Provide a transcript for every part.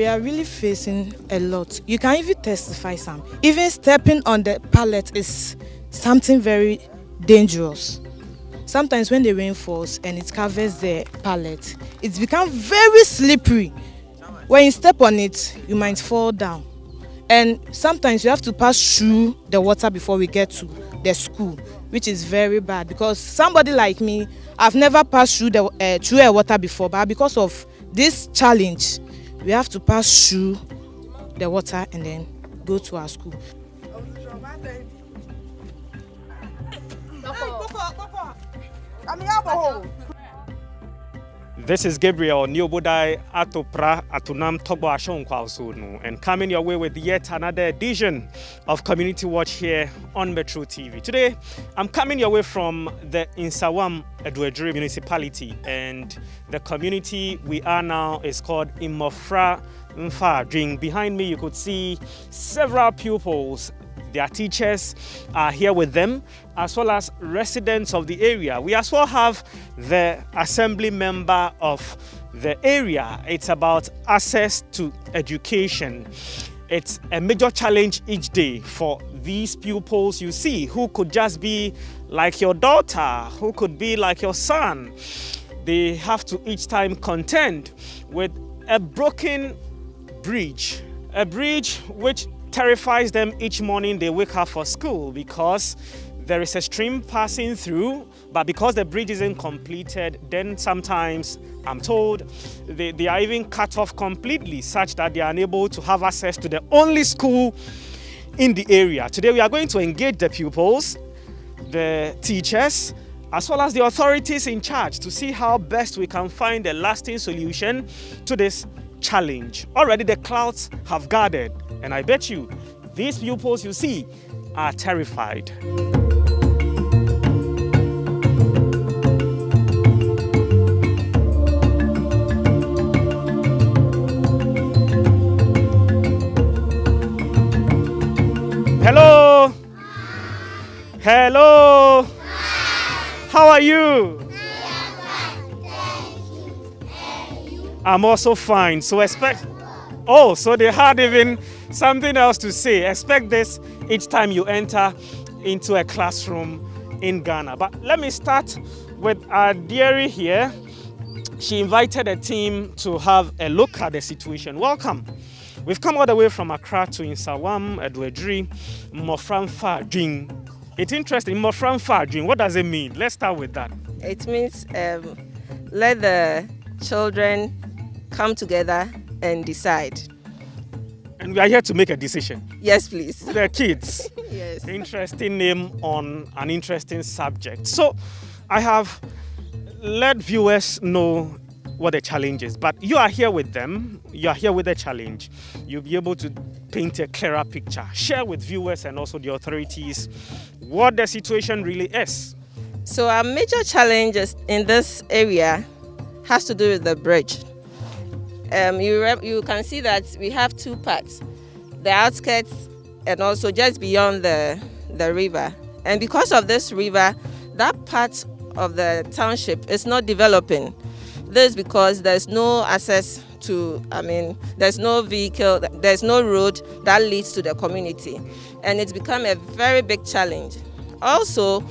we are really facing a lot. You can even testify some. Even stepping on the pallet is something very dangerous. Sometimes when the rain falls and it covers the pallet, it's become very slippery. When you step on it, you might fall down. And sometimes you have to pass through the water before we get to the school, which is very bad because somebody like me, I've never passed through a water before, but because of this challenge, we have to pass through the water and then go to our school. This is Gabriel Niobodai Atopra Atunam Tobo Ashon Kwasunu, and coming your way with yet another edition of Community Watch here on Metro TV. Today, I'm coming your way from the Nsawam Edwedri municipality, and the community we are now is called Imofra Mfa. Behind me, you could see several pupils. Their teachers are here with them, as well as residents of the area. We as well have the assembly member of the area. It's about access to education. It's a major challenge each day for these pupils you see, who could just be like your daughter, who could be like your son. They have to each time contend with a broken bridge, a bridge which terrifies them each morning they wake up for school because there is a stream passing through, but because the bridge isn't completed, then sometimes I'm told they are even cut off completely, such that they are unable to have access to the only school in the area. Today we are going to engage the pupils, the teachers, as well as the authorities in charge to see how best we can find a lasting solution to this challenge. Already the clouds have gathered, and I bet you these pupils you see are terrified. Hello. Hello. How are you? I'm also fine. So expect. Oh, so they had even something else to say. Expect this each time you enter into a classroom in Ghana. But let me start with our dearie here. She invited a team to have a look at the situation. Welcome. We've come all the way from Accra to Nsawam, Edwedri, Moframfa Jing. It's interesting, Moframfa Jing. What does it mean? Let's start with that. It means let the children come together and decide. And we are here to make a decision. Yes, please. The kids. Yes. Interesting name on an interesting subject. So I have let viewers know what the challenge is, but you are here with them. You are here with the challenge. You'll be able to paint a clearer picture. Share with viewers and also the authorities what the situation really is. So our major challenges in this area has to do with the bridge. You can see that we have two parts, the outskirts and also just beyond the river. And because of this river, that part of the township is not developing. This is because there's no access to, there's no vehicle, there's no road that leads to the community. And it's become a very big challenge. Also,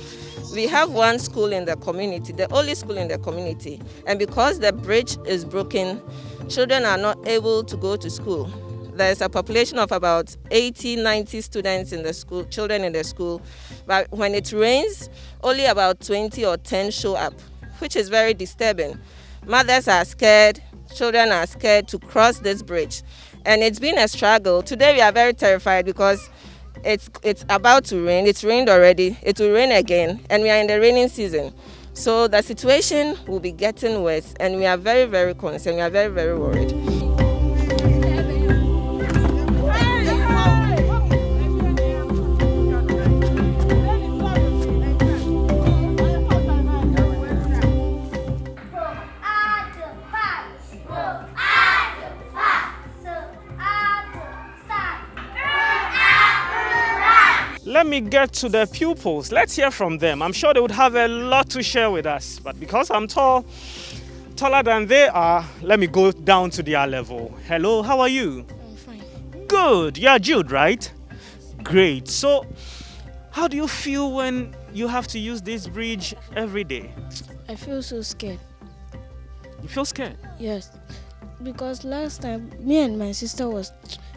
we have one school in the community, the only school in the community. And because the bridge is broken, children are not able to go to school. There's a population of about 80, 90 students in the school, children in the school. But when it rains, only about 20 or 10 show up, which is very disturbing. Mothers are scared, children are scared to cross this bridge. And it's been a struggle. Today we are very terrified because it's about to rain. It's rained already. It will rain again. And we are in the raining season. So the situation will be getting worse. And we are very, very concerned. We are very, very worried. Let me get to the pupils. Let's hear from them. I'm sure they would have a lot to share with us. But because I'm tall, taller than they are, let me go down to their level. Hello, how are you? I'm fine. Good. You are Jude, right? Great. So, how do you feel when you have to use this bridge every day? I feel so scared. You feel scared? Yes. Because last time, me and my sister was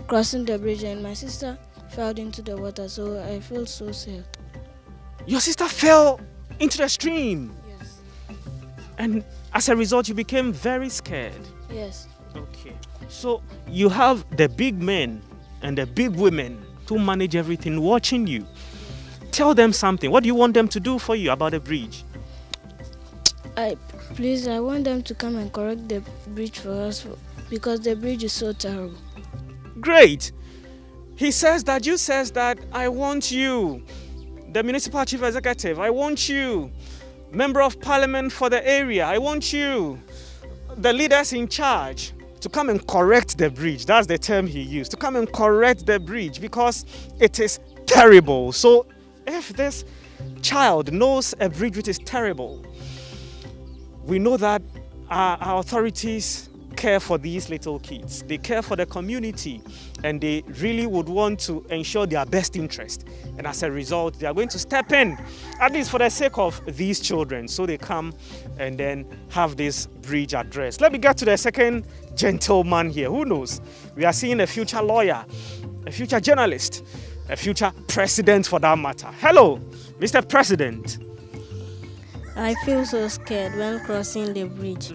crossing the bridge and my sister fell into the water, so I feel so sad. Your sister fell into the stream, Yes. and as a result, you became very scared. Yes. Okay. So, you have the big men and the big women to manage everything watching you. Tell them something. What do you want them to do for you about the bridge? I want them to come and correct the bridge for us because the bridge is so terrible. Great. He says that you says that I want you, the municipal chief executive, I want you, member of parliament for the area, I want you, the leaders in charge, to come and correct the bridge. That's the term he used, to come and correct the bridge because it is terrible. So if this child knows a bridge which is terrible, we know that our authorities care for these little kids. They care for the community and they really would want to ensure their best interest. And as a result, they are going to step in, at least for the sake of these children, so they come and then have this bridge addressed. Let me get to the second gentleman here. Who knows? We are seeing a future lawyer, a future journalist, a future president for that matter. Hello, Mr. President. I feel so scared when crossing the bridge.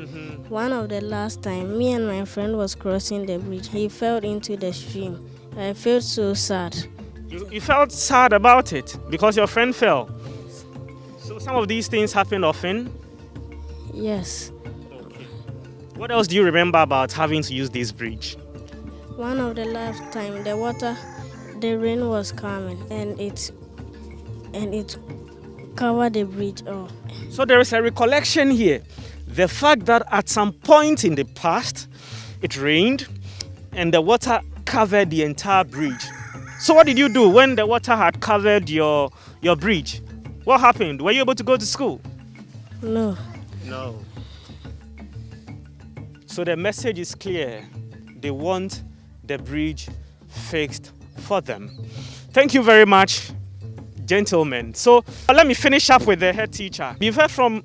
One of the last time, me and my friend was crossing the bridge. He fell into the stream. I felt so sad. You felt sad about it because your friend fell. So some of these things happen often. Yes. Okay. What else do you remember about having to use this bridge? One of the last time, the rain was coming and it covered the bridge up. So there is a recollection here. The fact that at some point in the past, it rained and the water covered the entire bridge. So what did you do when the water had covered your bridge? What happened? Were you able to go to school? No. No. So the message is clear. They want the bridge fixed for them. Thank you very much, gentlemen. So let me finish up with the head teacher. You've heard from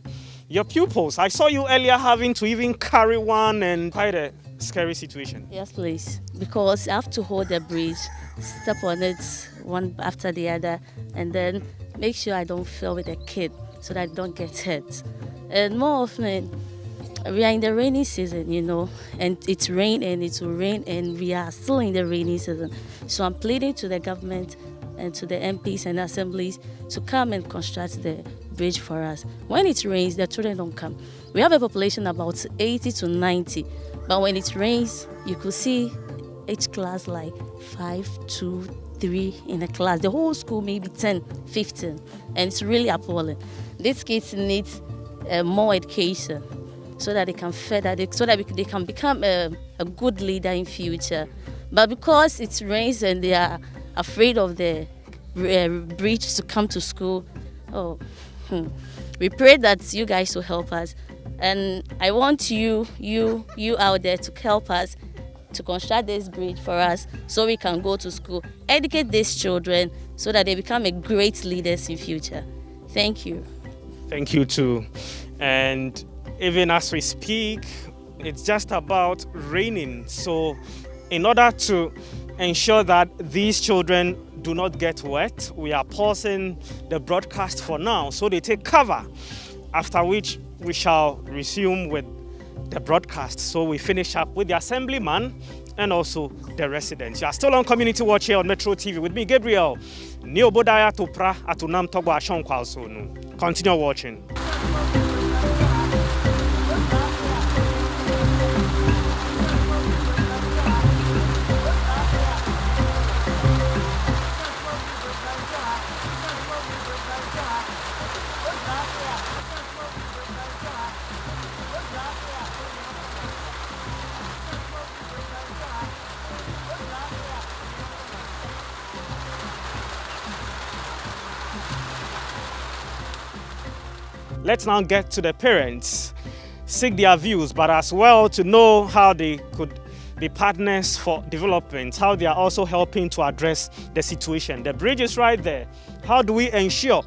your pupils. I saw you earlier having to even carry one, and quite a scary situation. Yes, please. Because I have to hold the bridge, step on it one after the other, and then make sure I don't fall with a kid so that I don't get hurt. And more often, we are in the rainy season, and it's rain and it will rain, and we are still in the rainy season. So I'm pleading to the government and to the MPs and assemblies to come and construct the bridge for us. When it rains, the children don't come. We have a population about 80 to 90, but when it rains, you could see each class like 5, 2, 3 in a class. The whole school maybe 10, 15, and it's really appalling. These kids need more education so that they can so that they can become a good leader in future. But because it rains and they are afraid of the bridge to come to school, we pray that you guys will help us. And I want you out there to help us to construct this bridge for us so we can go to school, educate these children so that they become a great leaders in future. Thank you. Thank you too. And even as we speak, it's just about raining. So in order to ensure that these children do not get wet, we are pausing the broadcast for now so they take cover, after which we shall resume with the broadcast. So we finish up with the assemblyman and also the residents. You are still on Community Watch here on Metro TV with me, Gabriel. Niobodaya Topra Atunam Togwa Ashon. Continue watching. Let's now get to the parents. seek their views, but as well to know how they could be partners for development, how they are also helping to address the situation. The bridge is right there. How do we ensure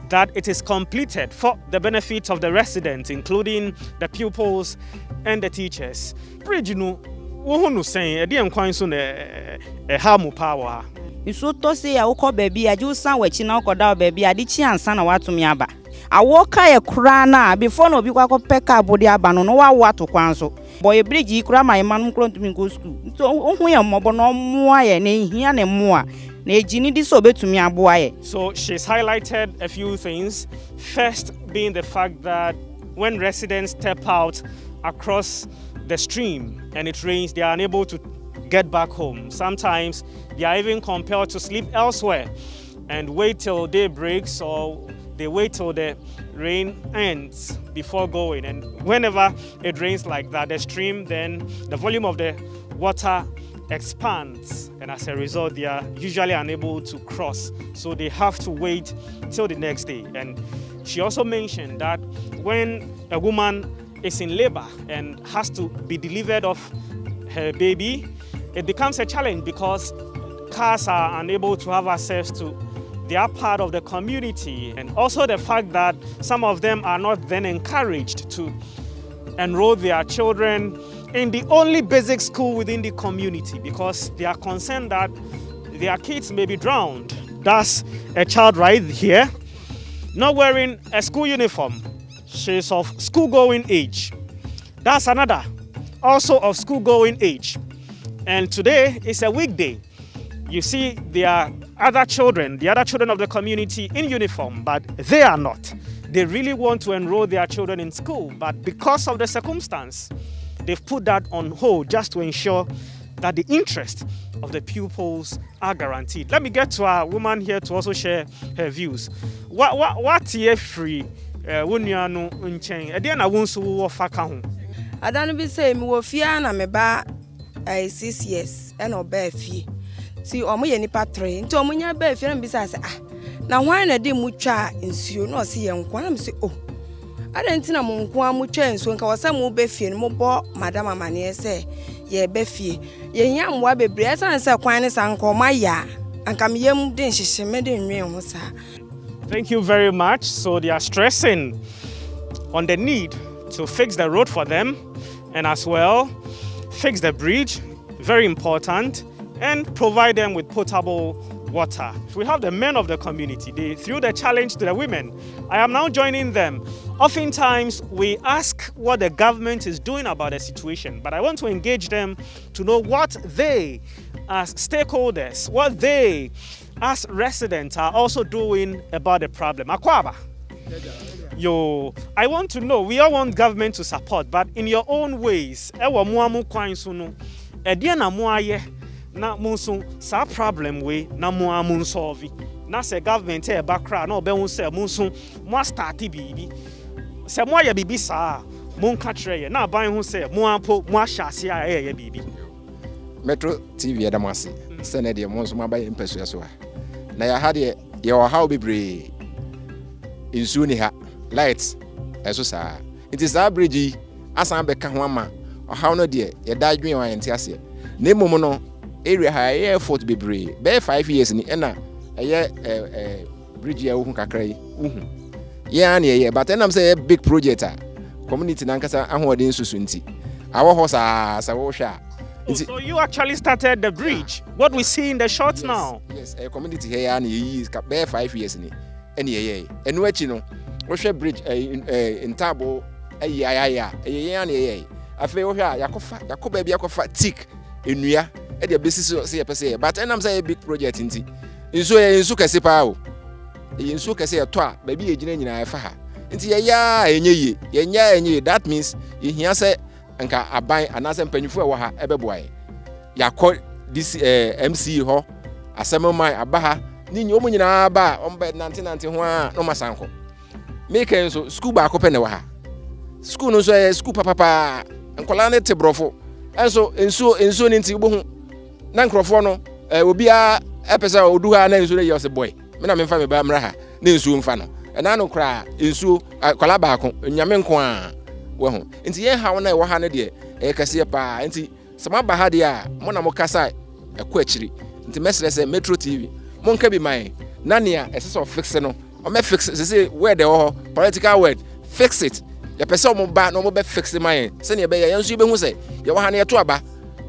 that it is completed for the benefit of the residents, including the pupils and the teachers? Bridge, you know, wohunu saying, "Edi enkwan so na hamu power." Nso to say ya wokọ baby aju san wachi na okoda baby adi chi ansa na watumi aba. Awoka ye kura na before no bi kwa peka abodi aba no wa wato kwan so. Boy bridge kura my man kro ntumi go school. So ohun ye mobo no moa ye na ehia ne moa. Na ejini di so betumi aboa ye. So she's highlighted a few things. First being the fact that when residents step out across the stream and it rains, they are unable to get back home. Sometimes they are even compelled to sleep elsewhere and wait till day breaks, or they wait till the rain ends before going. And whenever it rains like that, the stream, then the volume of the water expands, and as a result they are usually unable to cross, so they have to wait till the next day. And she also mentioned that when a woman is in labor and has to be delivered of her baby, it becomes a challenge because cars are unable to have access to their part of the community, and also the fact that some of them are not then encouraged to enroll their children in the only basic school within the community because they are concerned that their kids may be drowned. That's a child right here, not wearing a school uniform. She's of school-going age. That's another, also of school-going age. And today is a weekday. You see, there are other children, the other children of the community in uniform, but they are not. They really want to enroll their children in school, but because of the circumstance, they've put that on hold just to ensure that the interests of the pupils are guaranteed. Let me get to our woman here to also share her views. What year free wunyanu unchen? Edian na wunsu wo faka ho. Adanu bi say me wo fia na me ba 6 years and oba fie. Ti omo ye nipa 3. Nti omo nya ba fie na bi say na hwan na de mu twa nsuo na o se ye nkwa na me say oh. Adenti na mo nko amu twa nsuo nka wo say mo ba fie no mo bo madam amane say ye ba fie. Ye nya mwa bebre asa say kwan ne sanko ma ya. Anka me yem de nhihye me de nwen ho sa. Thank you very much. So they are stressing on the need to fix the road for them and as well fix the bridge, very important, and provide them with potable water. We have the men of the community. They threw the challenge to the women. I am now joining them. Oftentimes, we ask what the government is doing about the situation, but I want to engage them to know what they, as stakeholders, what they, as residents, are also doing about the problem. Akwaba. Yo, I want to know, we all want government to support, but in your own ways, ewa muamu kwa insunu, ediye na muaye, na munsun, sa problem we, na muamu solve. Na se government e bakra, na obe unse, munsun, mua starti bibi. Se mua ye bibi sa, mun katreye, na bayi hunse, muampo, mua shasi ya ye bibi. Metro TV adamasi, senedi ya munsun mabaye impesu ya suwa. Na ya hadi ya wahao bibri insuni ha. Lights eso saa nti saa bridge asan beka ho ama ohaw no de ye da adwen wa yente ase na emom no area ha ye effort bebre be 5 years ni na ye bridge ya ohun kakra yi ohun ya na ye but enam say big project a community nankasa ahoden susu nti awo ho saa sa wo hwa. So you actually started the bridge. What we see in the shots now. Yes, a community here na ye be 5 years ni ene ye enu achi no Russia bridge in tabo ayaya ayaya ne afi wo hwa yakoba bia yakofa tick enua e de besis se yepese but enam say big project nti nso kese pa o nso kese ye to a ba bi yegina nyina afa ha nti yaya enye that means yehia se nka aban anase mpanyufo e wo ha ebeboae yakọ this MC ho asemman abaha ni nyomo nyina ba ombe nante ho a no masanko make so school ba ko pene wa ha school no so school papa nkola ne tebrofo enso enso ni nti bohu na nkrofo no obi a epesa odu ha na enso le yose boy me na me fa me ba mra ha na enso mfa no na no kra enso kola ba ko nyame nko a Well, into ye how na wa ha ne de e kase pa nti sama ba ha de a mo na mo kasa e ko akiri nti mesere se Metro TV mo nka bi man na nea ese so fix no o me fix say word e ho political word fix it ya pese o mo ba no mo be fix man se ne be ya nso be hu se ye wa ha ne to aba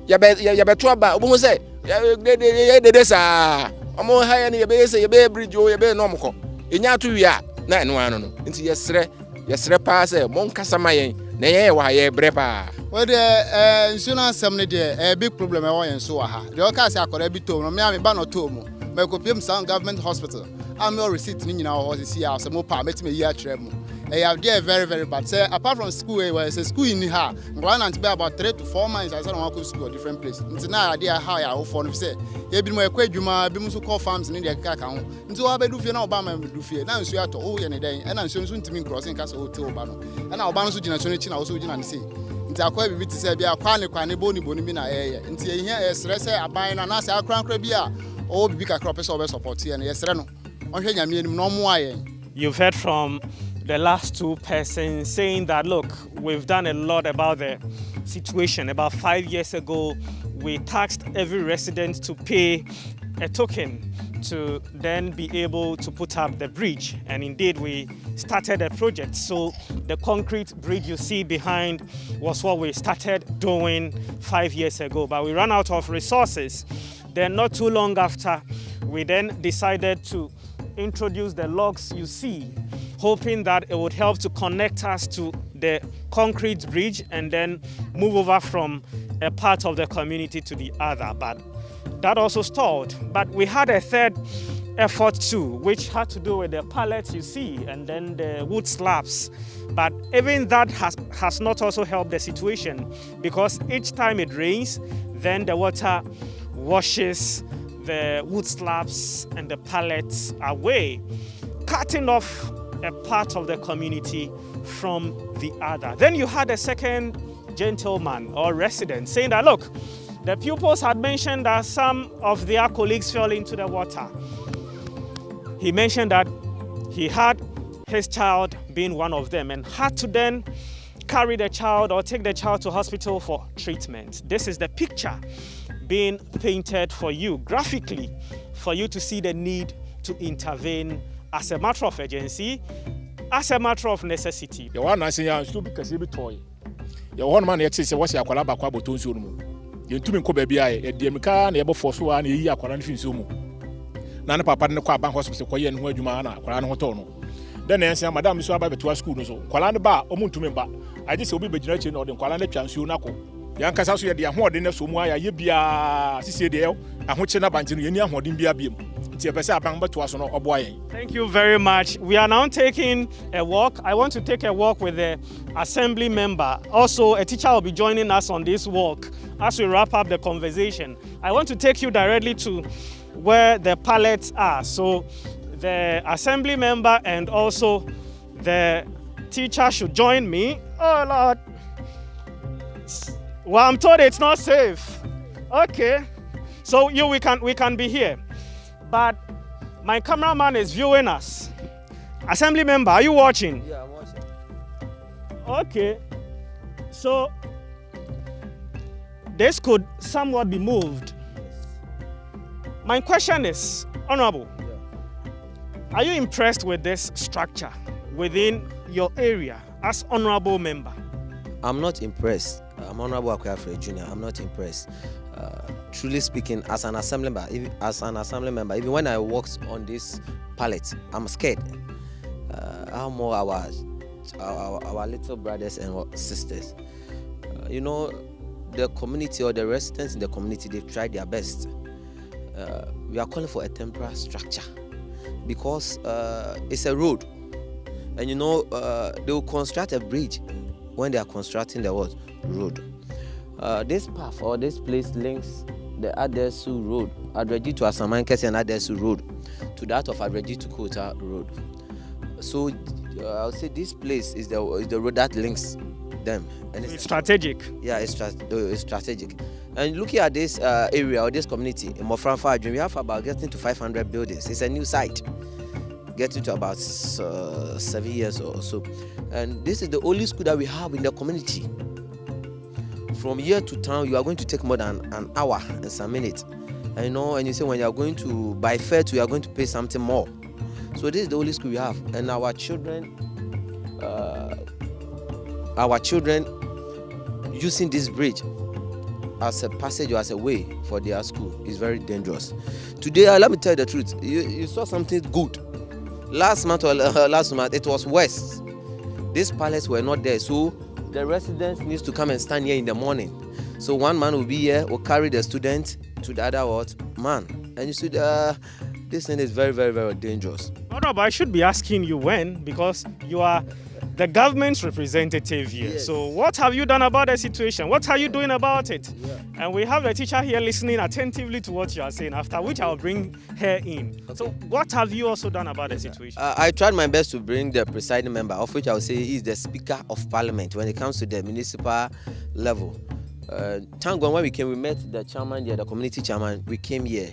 ya be to aba o hu se de sa o mo ha ya ne ye be se ye be bridge o ye be no mo ko enya to wi a na eno ano no nti yesre pa se mo nkasa mayen na ye wa ye bre pa we de insurance sem ne de big problem e wo yen so wa ha de o ka se akora bi to no me ba no to mu me ko piem sound government hospital am your receipt ni nyina ho se ya se mo pa metime yi a kire mu they very very bad say apart from school where say school in ha ngwa na be about 3 to 4 months I said I want to school different place nti na ade how ya wo for no say e bi mo ekwa adwuma bi mo so call farms ni de ka ka ho nti wo ba du fie na wo ba ma du fie na nsu ato wo ye ne den e na nsu ntimi crossing ka so wo te wo ba no e na wo ba no so gina so ne chi na wo so gina ne sei nti akwa bi ti say bi akwa ne boni bi na nti e hia stress aban na say akra bi a o bi ka crop so be support ye ne yesre no onhwe nyame anim no mo ayen. You've heard from the last two persons saying that, look, we've done a lot about the situation. About 5 years ago, we taxed every resident to pay a token to then be able to put up the bridge. And indeed, we started a project. So the concrete bridge you see behind was what we started doing 5 years ago. But we ran out of resources. Then not too long after, we then decided to introduce the logs you see, hoping that it would help to connect us to the concrete bridge and then move over from a part of the community to the other. But that also stalled. But we had a third effort too, which had to do with the pallets you see and then the wood slabs. But even that has not also helped the situation, because each time it rains, then the water washes the wood slabs and the pallets away, cutting off a part of the community from the other. Then you had a second gentleman or resident saying that, look, the pupils had mentioned that some of their colleagues fell into the water. He mentioned that he had his child being one of them and had to then carry the child or take the child to hospital for treatment. This is the picture being painted for you graphically, for you to see the need to intervene as a matter of urgency, as a matter of necessity. You want to say you should be kasi be toy. You want man yet say what's your akwala ba kwa boton so mu. You ntumi ko baabi aye e de meka na ye bo force wa na yi akwala no fin so mu. Na na papa ne kwa ban hospital ko ye ne ho adwuma na akwala no ho to no. Then na say madam so aba beto school no so. Kwala ne ba o mu ntumi ba. Aje se obi begina chi na o de kwala ne twa nsuo na ko. Yankasa so ye de ahoɔden na so mu aya ye bia sisi de ahoche na banche no ye ni ahoɔden bia biem. Nti e pese aban beto so no oboa yen. Thank you very much. We are now taking a walk. I want to take a walk with the assembly member. Also, a teacher will be joining us on this walk as we wrap up the conversation. I want to take you directly to where the pallets are. So the assembly member and also the teacher should join me. Oh Lord. Well, I'm told it's not safe. Okay. So we can be here. But my cameraman is viewing us. Assembly member, are you watching? Yeah, I'm watching. Okay. So this could somewhat be moved. My question is, Honorable, are you impressed with this structure within your area as honorable member? I'm not impressed. I'm Honorable Akwafre Jr. I'm not impressed. Truly speaking, as an assembly member, even when I walked on this pallet, I'm scared. How more our little brothers and sisters. The community or the residents in the community, they've tried their best. We are calling for a temporary structure because it's a road. And they will construct a bridge when they are constructing the road. This path or this place links the Adesu Road, Adreji to Asamankesi and Adesu Road, to that of Adreji to Kota Road. So I'll say this place is the road that links them. And it's strategic. Yeah, it's strategic. And looking at this area or this community in Mofranfa, we have about getting to 500 buildings. It's a new site. getting to about 7 years or so. And this is the only school that we have in the community. From here to town, you are going to take more than an hour and some minutes. And you know, and you say when you are going to buy fare, you are going to pay something more. So this is the only school we have, and our children using this bridge as a passage or as a way for their school is very dangerous. Today, let me tell you the truth. You saw something good. Last month it was west. These pallets were not there, so the residents needs to come and stand here in the morning. So one man will be here, will carry the student to the other man. And you see, this thing is very, very, very dangerous. No, but I should be asking you when, because you are the government's representative here. Yes. So what have you done about the situation? What are you doing about it? Yeah. And we have the teacher here listening attentively to what you are saying, after which I'll bring her in. Okay. So what have you also done about the situation? I tried my best to bring the presiding member, of which I will say is the Speaker of Parliament when it comes to the municipal level. Thank God when we came, we met the chairman here, the community chairman. We came here.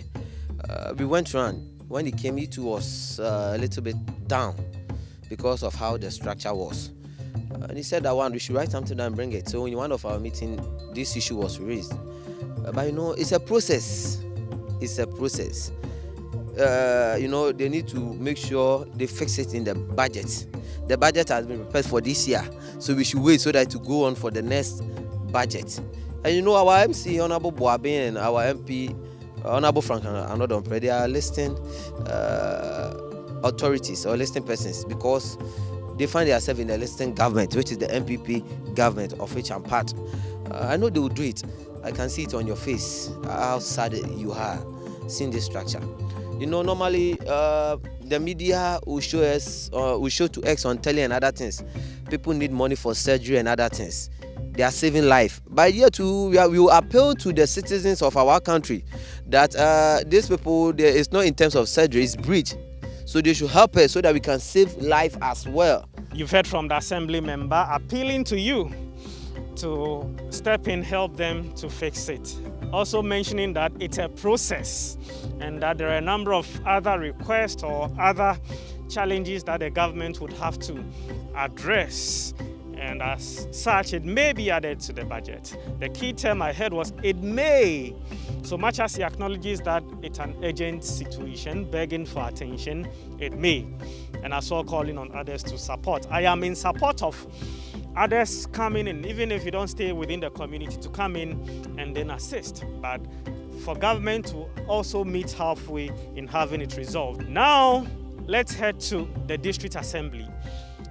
We went around. When he came, he too was a little bit down because of how the structure was. And he said that we should write something down and bring it. So in one of our meetings, this issue was raised. But you know, it's a process. It's a process. You know, they need to make sure they fix it in the budget. The budget has been prepared for this year. So we should wait so that to go on for the next budget. And you know, our MC, Honorable Boabin, and our MP, Honorable Frank Anodonpre, they are listing authorities or listing persons because they find themselves in the listing government, which is the MPP government of which I'm part. I know they will do it. I can see it on your face, how sad you are seeing this structure. You know, normally the media will show us, will show to X on telly and other things. People need money for surgery and other things. They are saving life. But here too, we will appeal to the citizens of our country that these people, it's not in terms of surgery, it's bridge. So they should help us so that we can save life as well. You've heard from the assembly member appealing to you to step in, help them to fix it. Also mentioning that it's a process and that there are a number of other requests or other challenges that the government would have to address. And as such, it may be added to the budget. The key term I heard was it may. So much as he acknowledges that it's an urgent situation, begging for attention, it may. And I saw calling on others to support. I am in support of others coming in, even if you don't stay within the community, to come in and then assist. But for government to also meet halfway in having it resolved. Now, let's head to the district assembly.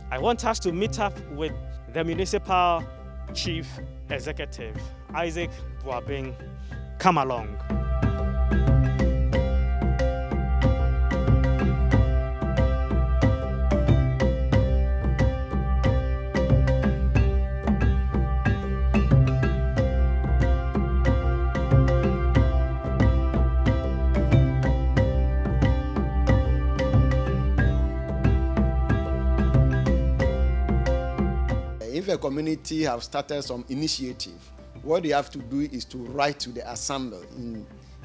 I want us to meet up with the municipal chief executive, Isaac Boabing. Come along. If a community have started some initiative, what they have to do is to write to the assembly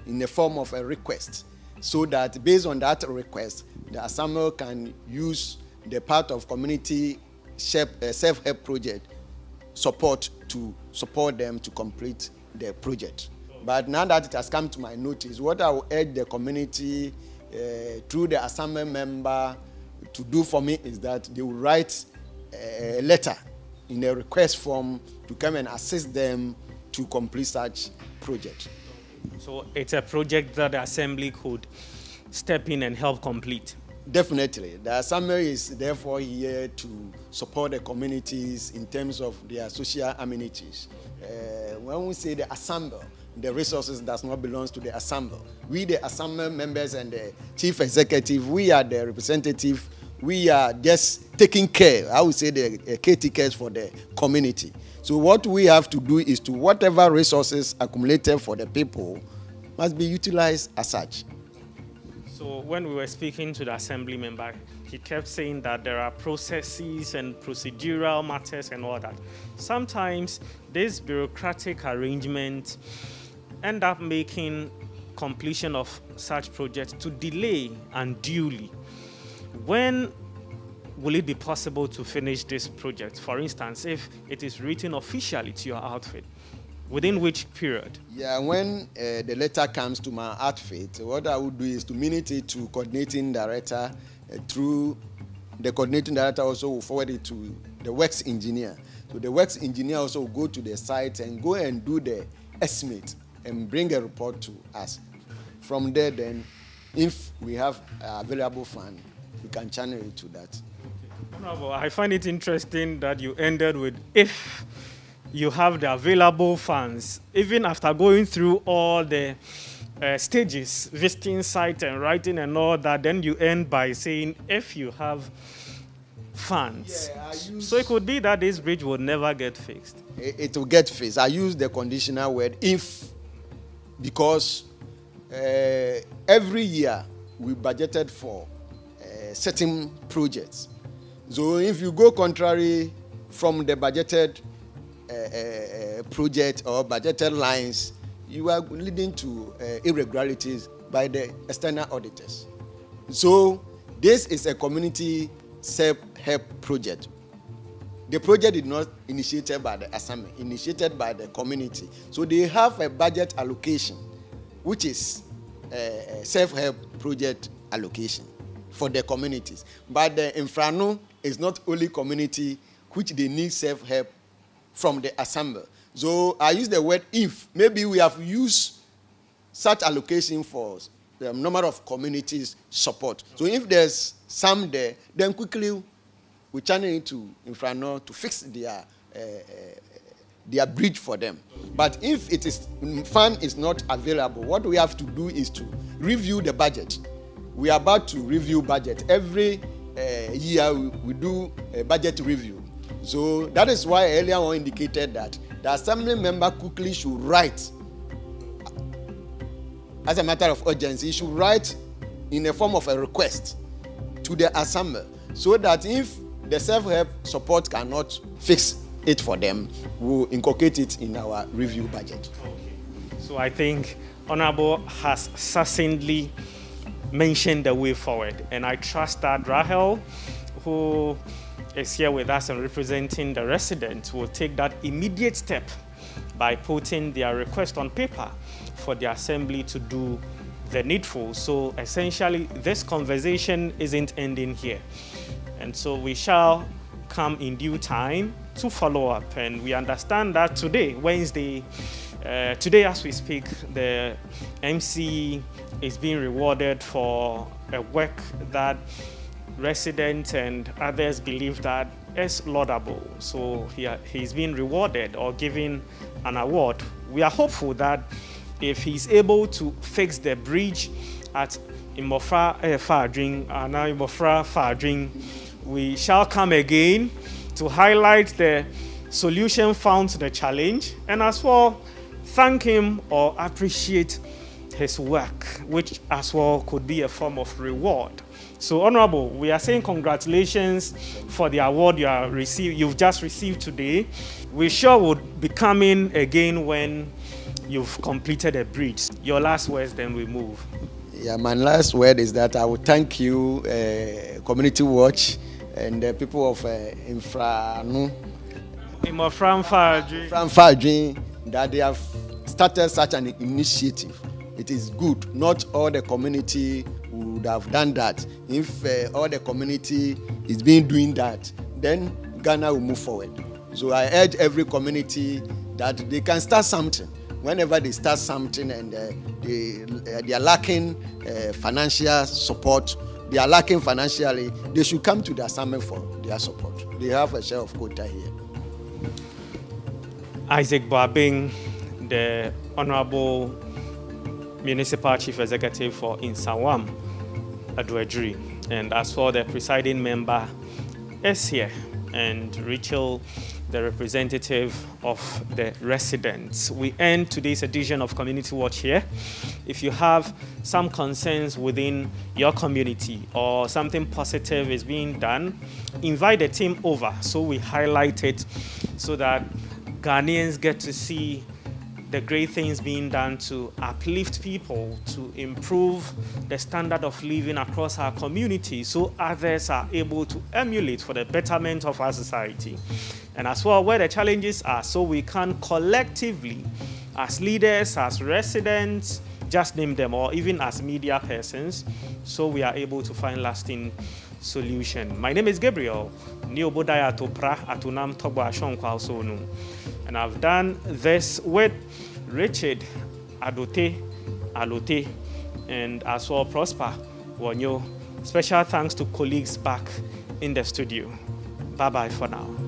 in the form of a request, so that based on that request, the assembly can use the part of community self-help project support to support them to complete the project. But now that it has come to my notice, what I will urge the community through the assembly member to do for me is that they will write a letter in a request form to come and assist them to complete such project. So it's a project that the assembly could step in and help complete? Definitely. The assembly is therefore here to support the communities in terms of their social amenities. When we say the assembly, the resources does not belong to the assembly. We, the assembly members and the chief executive, we are the representative. We are just taking care, I would say the caretakers for the community. So what we have to do is to whatever resources accumulated for the people must be utilized as such. So when we were speaking to the assembly member, he kept saying that there are processes and procedural matters and all that. Sometimes these bureaucratic arrangements end up making completion of such projects to delay unduly. When will it be possible to finish this project? For instance, if it is written officially to your outfit, within which period? Yeah, when the letter comes to my outfit, what I would do is to minute it to coordinating director. Through the coordinating director also will forward it to the works engineer. So the works engineer also will go to the site and go and do the estimate and bring a report to us. From there, then, if we have available fund, we can channel it to that. Honorable, I find it interesting that you ended with if you have the available funds, even after going through all the stages, visiting site and writing and all that, then you end by saying if you have funds. Yeah, so it could be that this bridge will never get fixed. It will get fixed. I use the conditional word if, because every year we budgeted for certain projects. So if you go contrary from the budgeted project or budgeted lines, you are leading to irregularities by the external auditors. So this is a community self-help project. The project is not initiated by the assembly, initiated by the community. So they have a budget allocation, which is a self-help project allocation for the communities. But the Infrano is not only community which they need self-help from the assembly. So I use the word if. Maybe we have used such allocation for the number of communities support. So if there's some there, then quickly we channel it to Infrano to fix their bridge for them. But if it is fund is not available, what we have to do is to review the budget. We are about to review budget. Every year we do a budget review. So that is why earlier on indicated that the assembly member quickly should write, as a matter of urgency, should write in a form of a request to the assembly, so that if the self-help support cannot fix it for them, we'll inculcate it in our review budget. Okay. So I think Honorable has succinctly mentioned the way forward, and I trust that Rahel, who is here with us and representing the residents, will take that immediate step by putting their request on paper for the assembly to do the needful. So essentially, this conversation isn't ending here. And so we shall come in due time to follow up. And we understand that today, Wednesday, today as we speak, the MC is being rewarded for a work that residents and others believe that is laudable. So he's being rewarded or given an award. We are hopeful that if he's able to fix the bridge at Imofra Fadring, we shall come again to highlight the solution found to the challenge, and as well thank him or appreciate his work, which as well could be a form of reward. So, Honorable, we are saying congratulations for the award you've just received today. We sure would be coming again when you've completed a bridge. Your last words, then we move. Yeah, my last word is that I will thank you, Community Watch, and the people of Infrano, that they have started such an initiative. It is good. Not all the community would have done that. If all the community is doing that, then Ghana will move forward. So I urge every community that they can start something. Whenever they start something and they are lacking financial support, they are lacking financially, they should come to the assembly for their support. They have a share of quota here. Isaac Babing, the Honorable Municipal Chief Executive for Insawam, Adwedri, and as for the presiding member is here, and Rachel, the representative of the residents. We end today's edition of Community Watch here. If you have some concerns within your community or something positive is being done, invite the team over so we highlight it so that Ghanaians get to see the great things being done to uplift people, to improve the standard of living across our community so others are able to emulate for the betterment of our society. And as well, where the challenges are, so we can collectively, as leaders, as residents, just name them, or even as media persons, so we are able to find lasting solution. My name is Gabriel, Niobodaya Topra Atunam Togba Ashonkwa Osonu. And I've done this with Richard Adote Alote and as well Prosper Wanyo. Special thanks to colleagues back in the studio. Bye-bye for now.